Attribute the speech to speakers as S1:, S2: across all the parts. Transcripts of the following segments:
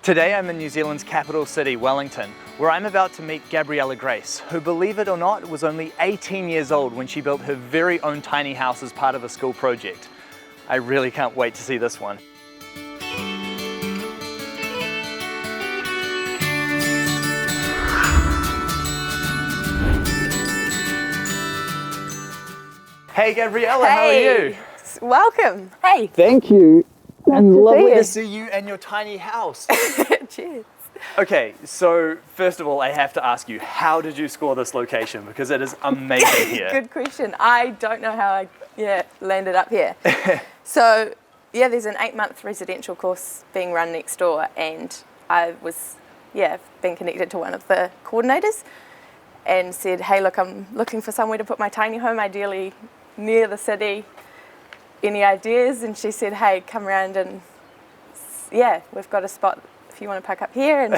S1: Today I'm in New Zealand's capital city, Wellington, where I'm about to meet Gabriella Grace, who, believe it or not, was only 18 years old when she built her very own tiny house as part of a school project. I really can't wait to see this one. Hey Gabriella, how are you?
S2: Welcome. Hey.
S1: Thank you. And lovely
S2: see
S1: to
S2: you.
S1: see you and your tiny house.
S2: Cheers.
S1: Okay, so first of all, I have to ask you, how did you score this location? Because it is amazing here.
S2: Good question. I don't know how I landed up here. So, there's an 8-month residential course being run next door, and I was, been connected to one of the coordinators and said, hey, look, I'm looking for somewhere to put my tiny home, ideally near the city. Any ideas? And she said, hey, come around and we've got a spot if you want to pack up here. And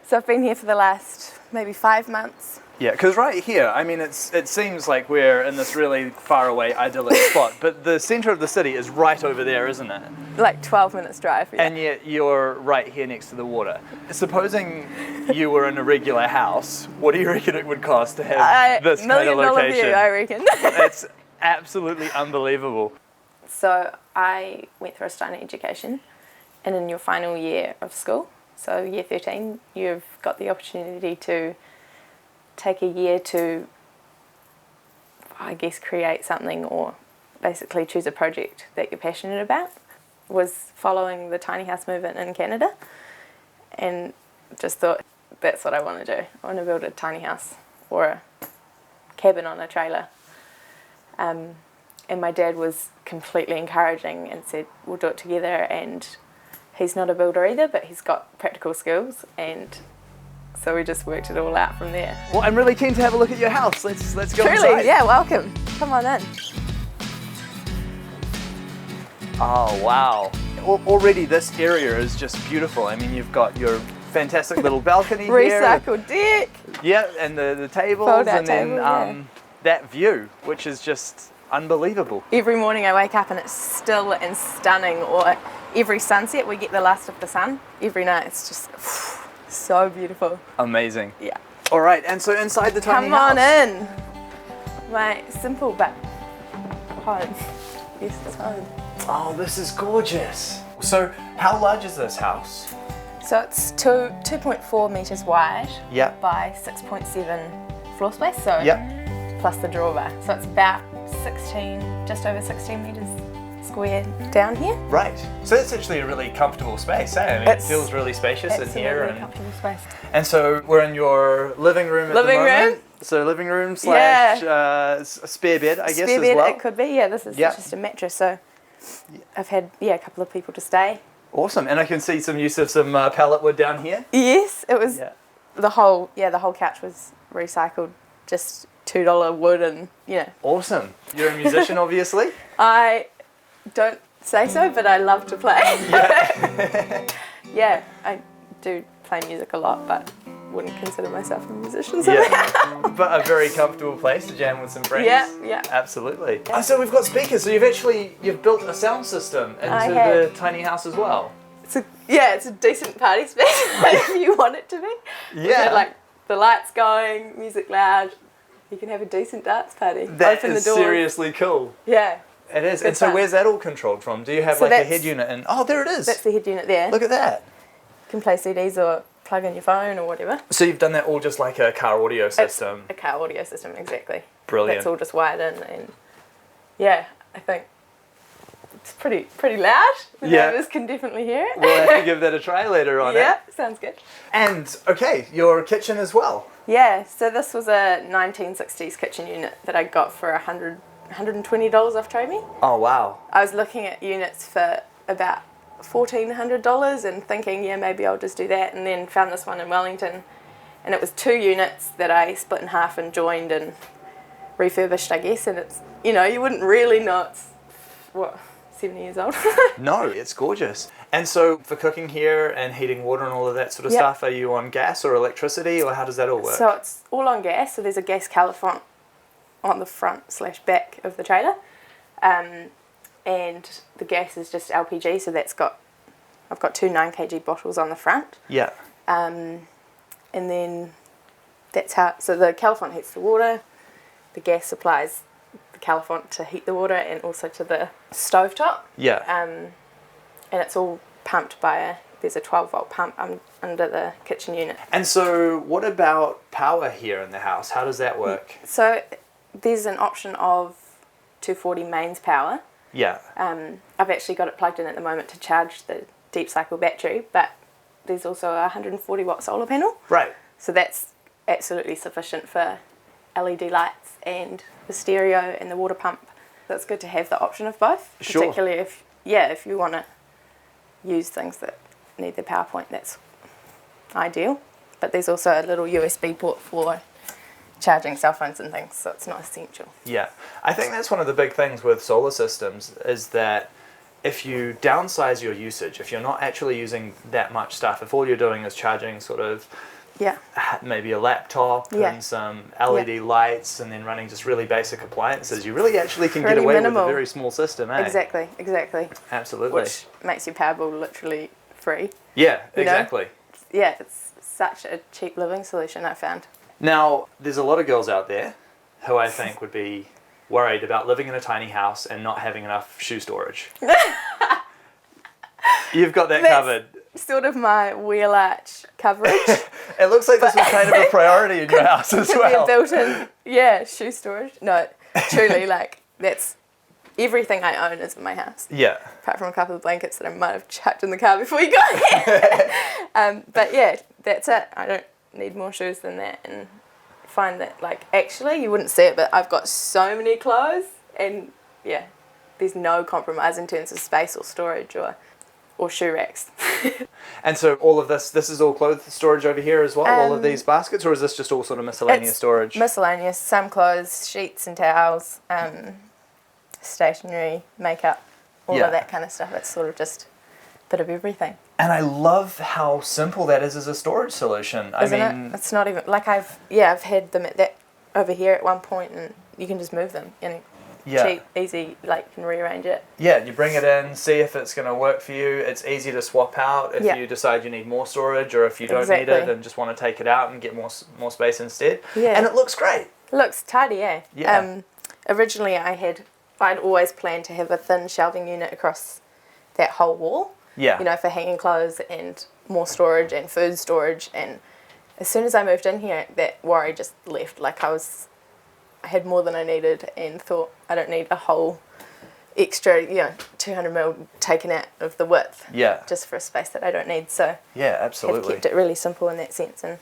S2: so I've been here for the last maybe 5 months.
S1: Yeah, because right here, I mean, it seems like we're in this really far away idyllic spot, but the centre of the city is right over there, isn't it?
S2: Like 12 minutes drive. Yeah.
S1: And yet you're right here next to the water. Supposing you were in a regular house, what do you reckon it would cost to have this kind of
S2: $1 million
S1: location?
S2: view, I reckon.
S1: That's absolutely unbelievable.
S2: So I went through a Steiner education, and in your final year of school, so year 13, you've got the opportunity to take a year to, I guess, create something or basically choose a project that you're passionate about. Was following the tiny house movement in Canada, and just thought, that's what I want to do. I want to build a tiny house or a cabin on a trailer. And my dad was completely encouraging and said, we'll do it together. And he's not a builder either, but he's got practical skills. And so we just worked it all out from there.
S1: Well, I'm really keen to have a look at your house. Let's go
S2: Truly,
S1: inside.
S2: yeah, welcome. Come on in.
S1: Oh, wow. Already this area is just beautiful. I mean, you've got your fantastic little balcony here.
S2: Recycled deck.
S1: Yeah, and the tables,
S2: Fold-out
S1: and then
S2: table,
S1: that view, which is just unbelievable.
S2: Every morning I wake up and it's still and stunning, or every sunset we get the last of the sun. Every night it's just so beautiful.
S1: Amazing.
S2: Yeah.
S1: All right, and so inside the tiny house.
S2: Come on in. My simple but home. Yes, it's home.
S1: Oh, this is gorgeous. So how large is this house?
S2: So it's 2.4 metres wide
S1: Yep.
S2: by 6.7 floor space, so
S1: Yep.
S2: plus the drawbar. So it's about 16, just over 16 metres square down here.
S1: Right. So it's actually a really comfortable space, eh? I mean, it feels really spacious in here.
S2: Absolutely comfortable space.
S1: And so we're in your living room at the moment. So living room slash a spare bed, I guess,
S2: Spare
S1: as
S2: bed,
S1: well.
S2: it could be. Yeah, this is just a mattress. So I've had a couple of people to stay.
S1: Awesome. And I can see some use of some pallet wood down here.
S2: Yes, it was the whole couch was recycled, just $2 wood, and
S1: Awesome. You're a musician, obviously.
S2: I don't say so, but I love to play.
S1: Yeah.
S2: I do play music a lot, but wouldn't consider myself a musician. So.
S1: Yeah. But a very comfortable place to jam with some friends.
S2: Yeah.
S1: Absolutely. Oh, so we've got speakers. So you've built a sound system into the tiny house as well.
S2: It's a decent party space if you want it to be.
S1: Yeah.
S2: We've had, like, the lights going, music loud. You can have a decent dance party.
S1: That
S2: Open
S1: is
S2: the door.
S1: seriously cool.
S2: Yeah.
S1: It is.
S2: Good
S1: And so
S2: fun.
S1: where's that all controlled from? Do you have
S2: So
S1: like a head unit in? Oh, there it is.
S2: That's the head unit there.
S1: Look at that.
S2: You can play CDs or plug in your phone or whatever.
S1: So you've done that all just like a car audio system.
S2: It's a car audio system, exactly.
S1: Brilliant.
S2: That's all just wired in, and I think it's pretty loud. The neighbours can definitely hear it.
S1: We'll have to give that a try later on.
S2: Yeah, sounds good.
S1: And okay, your kitchen as well.
S2: Yeah, so this was a 1960s kitchen unit that I got for $120 off Trade Me.
S1: Oh wow.
S2: I was looking at units for about $1,400 and thinking, maybe I'll just do that, and then found this one in Wellington, and it was 2 units that I split in half and joined and refurbished, I guess, and it's, you wouldn't really know it's, 7 years old.
S1: No, it's gorgeous. And so for cooking here and heating water and all of that sort of stuff, are you on gas or electricity, or how does that all work?
S2: So it's all on gas, so there's a gas calefont on the front/back of the trailer. And the gas is just LPG, so that's got I've got 2 9 kg bottles on the front.
S1: Yeah.
S2: And then that's how, so the Califont heats the water, the gas supplies the Califont to heat the water and also to the stovetop.
S1: Yeah.
S2: And it's all pumped by there's a 12-volt pump under the kitchen unit.
S1: And so what about power here in the house? How does that work?
S2: So there's an option of 240 mains power.
S1: Yeah.
S2: I've actually got it plugged in at the moment to charge the deep cycle battery, but there's also a 140 watt solar panel.
S1: Right.
S2: So that's absolutely sufficient for LED lights and the stereo and the water pump. So it's good to have the option of both.
S1: Sure.
S2: Particularly if you want to use things that need the power point, that's ideal. But there's also a little USB port for charging cell phones and things, so it's not essential.
S1: Yeah. I think that's one of the big things with solar systems is that if you downsize your usage, if you're not actually using that much stuff, if all you're doing is charging sort of maybe a laptop and some LED lights and then running just really basic appliances, you really actually can get away with a very small system, eh?
S2: Exactly.
S1: Absolutely.
S2: Which makes your power bill literally free.
S1: Yeah, exactly.
S2: Yeah, it's such a cheap living solution, I found.
S1: Now, there's a lot of girls out there who I think would be worried about living in a tiny house and not having enough shoe storage. You've got that covered.
S2: Sort of my wheel arch coverage.
S1: It looks like this was kind of a priority in your house as well.
S2: Built-in, shoe storage. No, truly, that's everything I own is in my house.
S1: Yeah.
S2: Apart from a couple of blankets that I might have chucked in the car before you got here. But yeah, that's it. I don't need more shoes than that, and find that actually you wouldn't see it, but I've got so many clothes, and there's no compromise in terms of space or storage or shoe racks.
S1: And so all of this is all clothes storage over here as well, all of these baskets, or is this just all sort of miscellaneous storage?
S2: Miscellaneous, some clothes, sheets and towels, stationery, makeup, all of that kind of stuff. It's sort of just a bit of everything.
S1: And I love how simple that is as a storage solution.
S2: Isn't it? It's not even I've had them at that over here at one point, and you can just move them. Cheap, easy, you can rearrange it. Yeah,
S1: you bring it in, see if it's going to work for you. It's easy to swap out if you decide you need more storage, or if you don't need it and just want to take it out and get more space instead. Yeah. And it looks great.
S2: It looks tidy,
S1: Yeah.
S2: Originally I'd always planned to have a thin shelving unit across that whole wall.
S1: Yeah.
S2: For hanging clothes and more storage and food storage. And as soon as I moved in here, that worry just left. I had more than I needed and thought I don't need a whole extra, 200ml taken out of the width.
S1: Yeah.
S2: Just for a space that I don't need. So
S1: yeah, absolutely.
S2: I've kept it really simple in that sense, and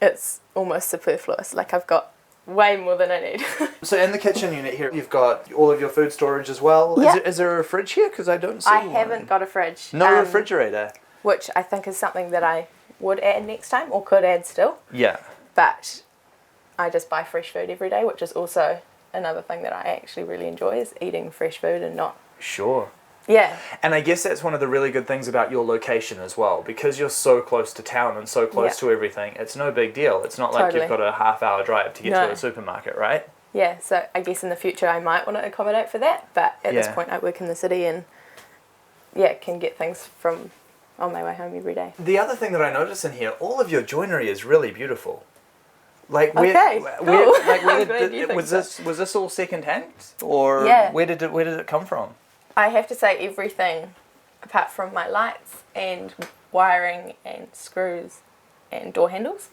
S2: it's almost superfluous. I've got way more than I need.
S1: So in the kitchen unit here, you've got all of your food storage as well.
S2: Yeah.
S1: Is there a fridge here? Because I don't see
S2: I
S1: one.
S2: haven't got a fridge.
S1: No refrigerator.
S2: Which I think is something that I would add next time, or could add still.
S1: Yeah.
S2: But I just buy fresh food every day, which is also another thing that I actually really enjoy, is eating fresh food and not...
S1: Sure.
S2: Yeah.
S1: And I guess that's one of the really good things about your location as well, because you're so close to town and so close to everything. It's no big deal. It's not like you've got a half-hour drive to get to a supermarket, right?
S2: Yeah, so I guess in the future I might want to accommodate for that, but at this point I work in the city and can get things from on my way home every day.
S1: The other thing that I notice in here, all of your joinery is really beautiful. Was this all second hand, or where did it come from?
S2: I have to say everything apart from my lights and wiring and screws and door handles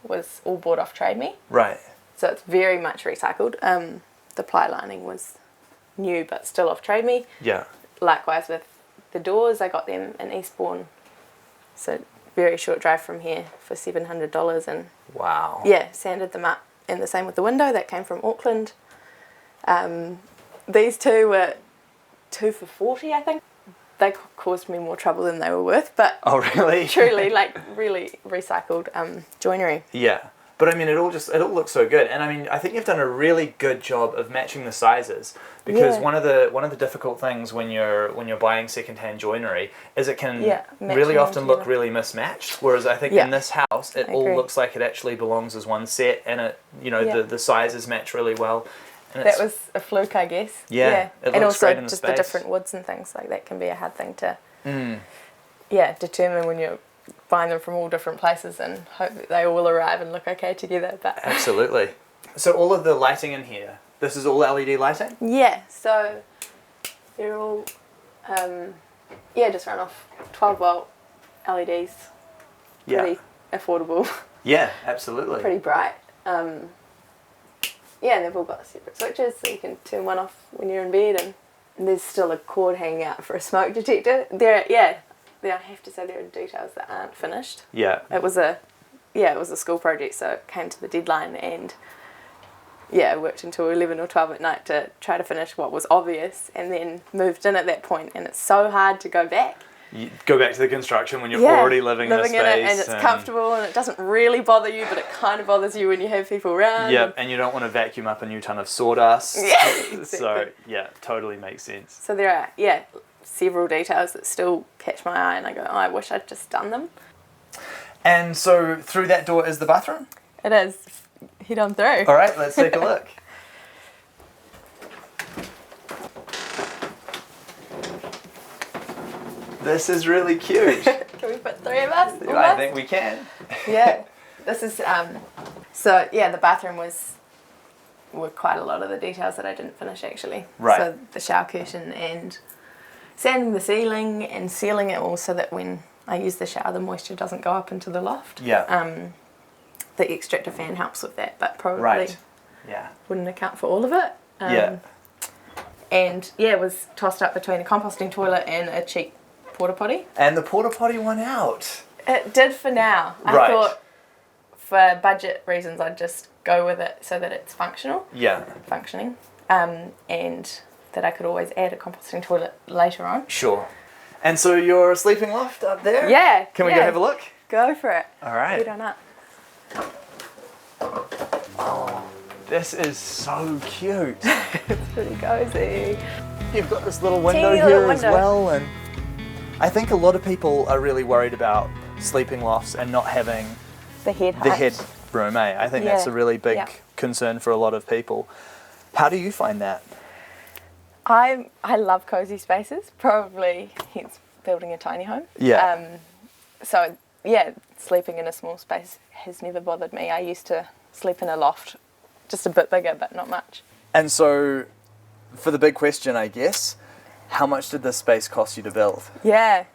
S2: was all bought off Trade Me.
S1: Right.
S2: So it's very much recycled. The ply lining was new but still off Trade Me.
S1: Yeah.
S2: Likewise with the doors, I got them in Eastbourne. So very short drive from here for $700, and
S1: wow.
S2: Yeah, sanded them up. And the same with the window, that came from Auckland. These two were 2 for $40, I think. They caused me more trouble than they were worth, but
S1: oh really?
S2: Truly, really recycled joinery.
S1: Yeah, but I mean, it all looks so good, and I mean, I think you've done a really good job of matching the sizes, because one of the difficult things when you're buying secondhand joinery is it can really often look really mismatched. Whereas I think in this house, it all looks like it actually belongs as one set, and the sizes match really well. And
S2: that was a fluke, I guess.
S1: Yeah. It
S2: and
S1: looks
S2: also
S1: great in the
S2: just
S1: space.
S2: the different woods and things like that can be a hard thing to determine when you're buying them from all different places and hope that they all arrive and look okay together. But
S1: Absolutely. So all of the lighting in here, this is all LED lighting?
S2: yeah, so they're all just run off 12 volt LEDs. Pretty affordable.
S1: Yeah, absolutely.
S2: Pretty bright. And they've all got separate switches, so you can turn one off when you're in bed, and there's still a cord hanging out for a smoke detector. I have to say there are details that aren't finished.
S1: Yeah.
S2: It was a school project, so it came to the deadline, and I worked until 11 or 12 at night to try to finish what was obvious, and then moved in at that point, and it's so hard to go back.
S1: You go back to the construction when you're already living in a space.
S2: In it, and it's comfortable, and it doesn't really bother you, but it kind of bothers you when you have people around.
S1: Yeah, and you don't want to vacuum up a new ton of sawdust.
S2: Yeah, exactly.
S1: So, totally makes sense.
S2: So there are, several details that still catch my eye, and I go, oh, I wish I'd just done them.
S1: And so through that door is the bathroom?
S2: It is. Head on through.
S1: All right, let's take a look. This is really cute.
S2: Can we put three of us?
S1: I think we can.
S2: Yeah. This is, the bathroom were quite a lot of the details that I didn't finish actually.
S1: Right.
S2: So the shower curtain and sanding the ceiling and sealing it all so that when I use the shower, the moisture doesn't go up into the loft.
S1: Yeah.
S2: The extractor fan helps with that, but probably wouldn't account for all of it. And it was tossed up between a composting toilet and a cheap porta potty.
S1: And the porta potty won out.
S2: It did for now. I thought for budget reasons I'd just go with it so that it's functioning. And that I could always add a composting toilet later on.
S1: Sure. And so your sleeping loft up there?
S2: Yeah.
S1: Can we go have a look?
S2: Go for it.
S1: All right.
S2: Head on up.
S1: This is so cute.
S2: It's pretty cozy.
S1: You've got this little window
S2: Teeny
S1: here
S2: little
S1: as
S2: window.
S1: well, and I think a lot of people are really worried about sleeping lofts and not having
S2: The head height.
S1: the headroom. I think that's a really big concern for a lot of people. How do you find that?
S2: I love cozy spaces, probably hence building a tiny home.
S1: Yeah.
S2: Sleeping in a small space has never bothered me. I used to sleep in a loft, just a bit bigger, but not much.
S1: And so, for the big question, I guess, how much did this space cost you to build?
S2: Yeah,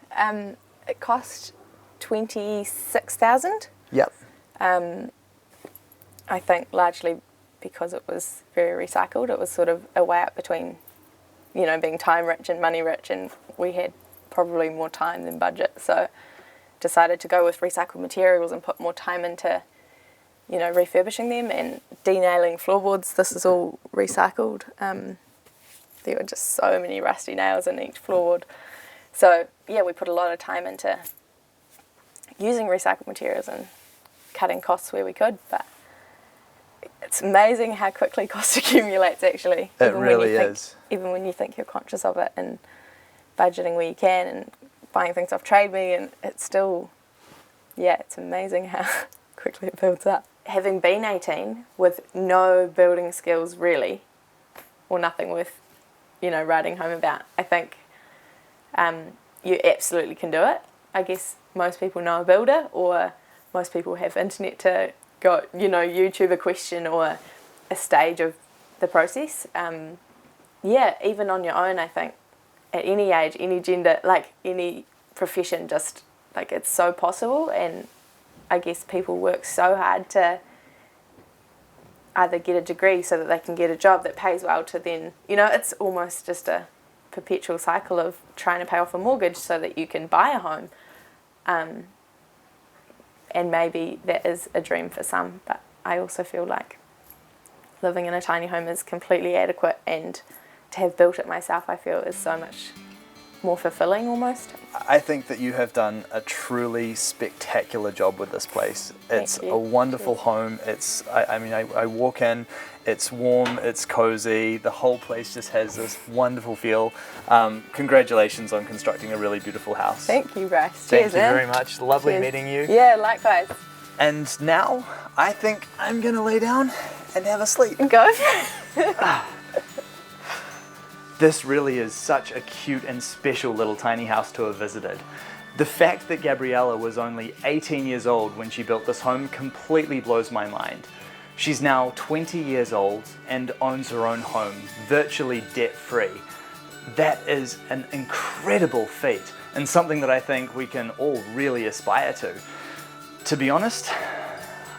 S2: it cost $26,000.
S1: Yep.
S2: I think largely because it was very recycled. It was sort of a way up between, being time rich and money rich, and we had probably more time than budget, so decided to go with recycled materials and put more time into, refurbishing them and denailing floorboards. This is all recycled. There were just so many rusty nails in each floorboard. So, we put a lot of time into using recycled materials and cutting costs where we could, but it's amazing how quickly cost accumulates, actually.
S1: It really is.
S2: Even when you think you're conscious of it and budgeting where you can and buying things off Trade Me, and it's still, it's amazing how quickly it builds up. Having been 18 with no building skills really, or nothing worth, writing home about, I think you absolutely can do it. I guess most people know a builder, or most people have internet to go, YouTube a question or a stage of the process. Even on your own, I think, at any age, any gender, like any profession, just like it's so possible. And I guess people work so hard to either get a degree so that they can get a job that pays well to then, it's almost just a perpetual cycle of trying to pay off a mortgage so that you can buy a home. And maybe that is a dream for some, but I also feel like living in a tiny home is completely adequate, and to have built it myself, I feel, is so much more fulfilling almost.
S1: I think that you have done a truly spectacular job with this place. It's a wonderful home. It's, I walk in, it's warm, it's cozy, the whole place just has this wonderful feel. Congratulations on constructing a really beautiful house.
S2: Thank you, Bryce.
S1: Thank you very much. Lovely meeting you.
S2: Yeah, likewise.
S1: And now I think I'm going to lay down and have a sleep.
S2: Go for it.
S1: This really is such a cute and special little tiny house to have visited. The fact that Gabriella was only 18 years old when she built this home completely blows my mind. She's now 20 years old and owns her own home, virtually debt-free. That is an incredible feat and something that I think we can all really aspire to. To be honest,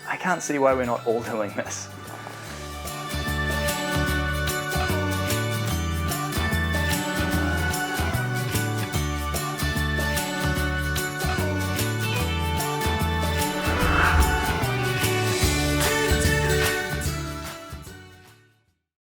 S1: I can't see why we're not all doing this.